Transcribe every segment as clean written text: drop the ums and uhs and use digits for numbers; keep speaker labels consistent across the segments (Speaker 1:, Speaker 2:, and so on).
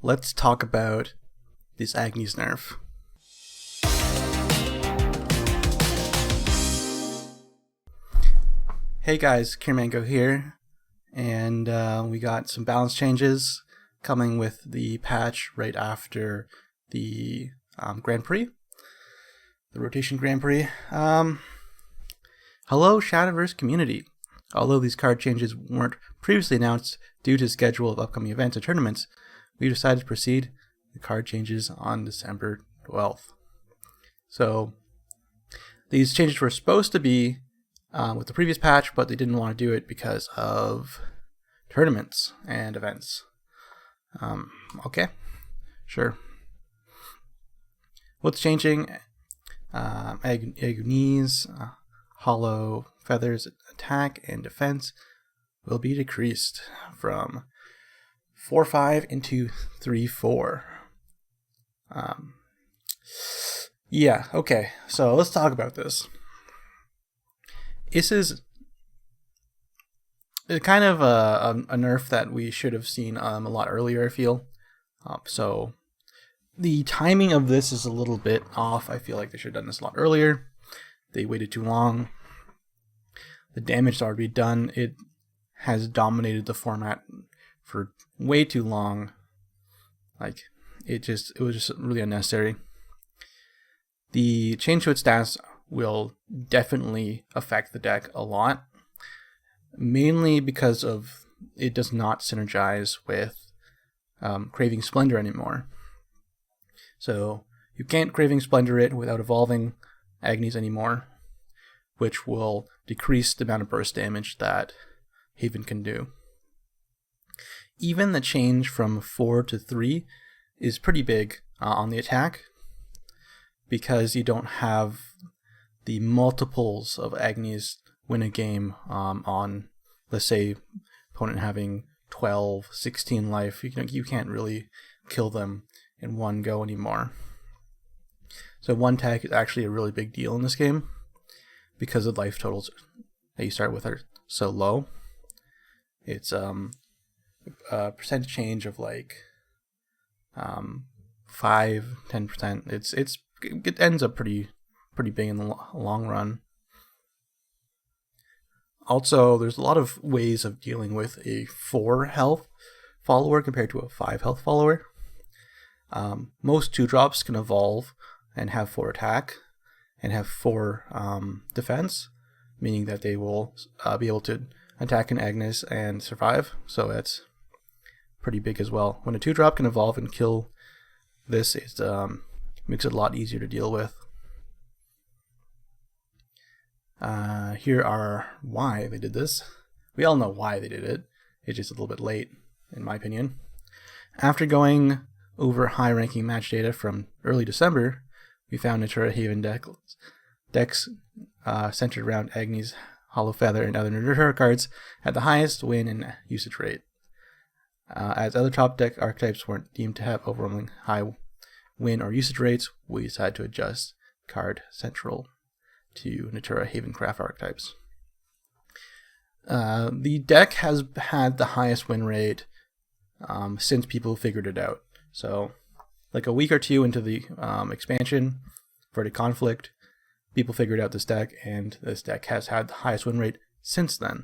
Speaker 1: let's talk about this AGNES nerf. Hey guys, Kiermango here, and we got some balance changes coming with the patch right after the Grand Prix, the Rotation Grand Prix. Hello Shadowverse community. Although these card changes weren't previously announced due to schedule of upcoming events and tournaments, we decided to proceed the card changes on December 12th. So these changes were supposed to be with the previous patch, but they didn't want to do it because of tournaments and events. Okay, sure. What's changing? AGNES, hollow feathers attack and defense will be decreased from 4-5 into 3-4. Yeah, okay, so let's talk about this. This is kind of a nerf that we should have seen a lot earlier, I feel. So the timing of this is a little bit off. I feel like they should have done this a lot earlier. They waited too long. The damage is already done. It has dominated the format for way too long. Like, it was just really unnecessary. The change to its stats will definitely affect the deck a lot, mainly because of it does not synergize with Craving Splendor anymore. So you can't Craving Splendor it without evolving AGNES anymore, which will decrease the amount of burst damage that Haven can do. Even the change from 4 to 3 is pretty big on the attack, because you don't have the multiples of AGNES win a game on, let's say, opponent having 12, 16 life. You can't really kill them in one go anymore. So one tag is actually a really big deal in this game, because the life totals that you start with are so low. It's a percentage change of like 5-10%. It ends up pretty big in the long run. Also, there's a lot of ways of dealing with a 4 health follower compared to a 5 health follower. Most 2-drops can evolve and have 4 attack and have 4 defense, meaning that they will be able to attack an AGNES and survive, so that's pretty big as well. When a 2-drop can evolve and kill this, it makes it a lot easier to deal with. Here are why they did this. We all know why they did it. It's just a little bit late, in my opinion. After going over high-ranking match data from early December, we found Natura Haven decks centered around AGNES, Hollow Feather, and other Natura cards had the highest win and usage rate. As other top deck archetypes weren't deemed to have overwhelming high win or usage rates, we decided to adjust card central to Natura Haven Craft archetypes. The deck has had the highest win rate since people figured it out. So, like a week or two into the expansion for the conflict, people figured out this deck, and this deck has had the highest win rate since then.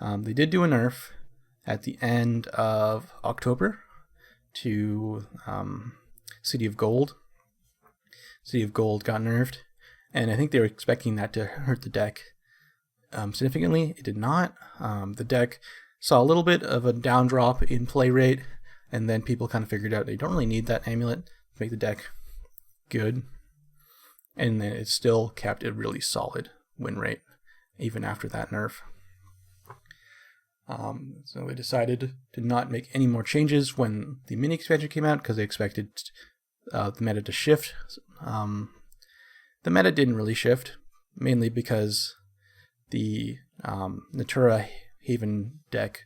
Speaker 1: They did do a nerf at the end of October to City of Gold. City of Gold got nerfed, and I think they were expecting that to hurt the deck significantly. It did not. The deck saw a little bit of a down drop in play rate, and then people kind of figured out they don't really need that amulet to make the deck good. And then it still kept a really solid win rate, even after that nerf. So they decided to not make any more changes when the mini expansion came out, because they expected the meta to shift. The meta didn't really shift, mainly because the Natura Haven deck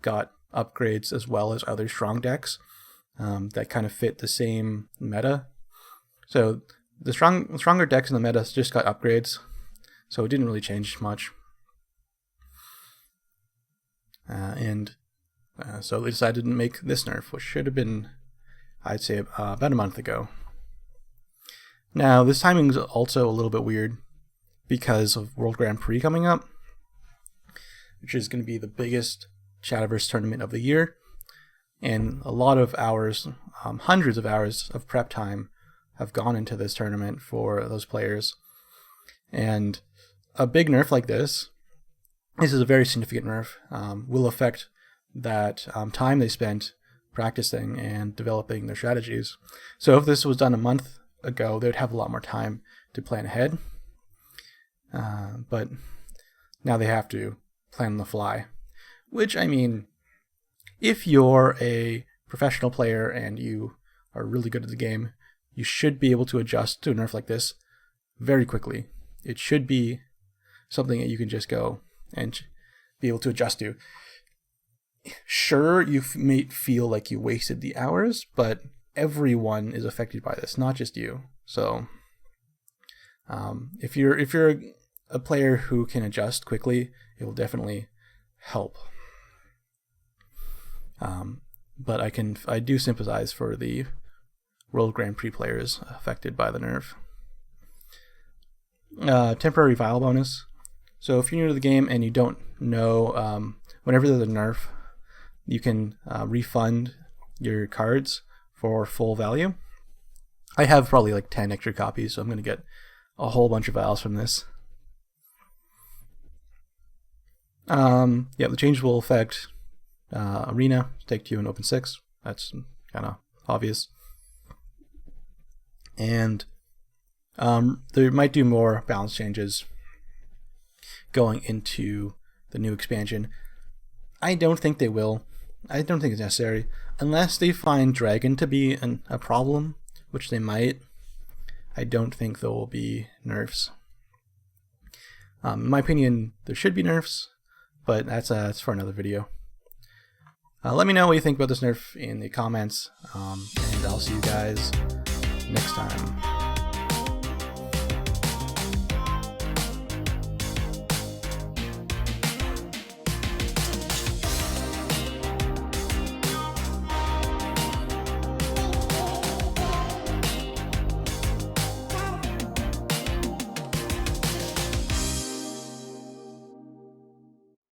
Speaker 1: got upgrades as well as other strong decks that kind of fit the same meta. So the stronger decks in the meta just got upgrades, so it didn't really change much. And So they decided to make this nerf, which should have been, I'd say, about a month ago. Now, this timing is also a little bit weird because of World Grand Prix coming up, which is going to be the biggest Shadowverse tournament of the year. And a lot of hours, hundreds of hours of prep time have gone into this tournament for those players. And a big nerf like this is a very significant nerf, will affect that time they spent practicing and developing their strategies. So if this was done a month ago, they would have a lot more time to plan ahead. But now they have to plan on the fly. Which, I mean, if you're a professional player and you are really good at the game, you should be able to adjust to a nerf like this very quickly. It should be something that you can just go and be able to adjust to. Sure, you may feel like you wasted the hours, but everyone is affected by this, not just you. So, if you're a player who can adjust quickly, it will definitely help. But I do sympathize for the World Grand Prix players affected by the nerf. Temporary vial bonus. So if you're new to the game and you don't know, whenever there's a nerf, you can refund your cards for full value. I have probably like 10 extra copies, so I'm going to get a whole bunch of vials from this. Yeah, the change will affect Arena, Stake 2, and Open 6. That's kind of obvious. And they might do more balance changes going into the new expansion. I don't think they will. I don't think it's necessary. Unless they find Dragon to be a problem, which they might, I don't think there will be nerfs. In my opinion, there should be nerfs, but that's for another video. Let me know what you think about this nerf in the comments, and I'll see you guys next time.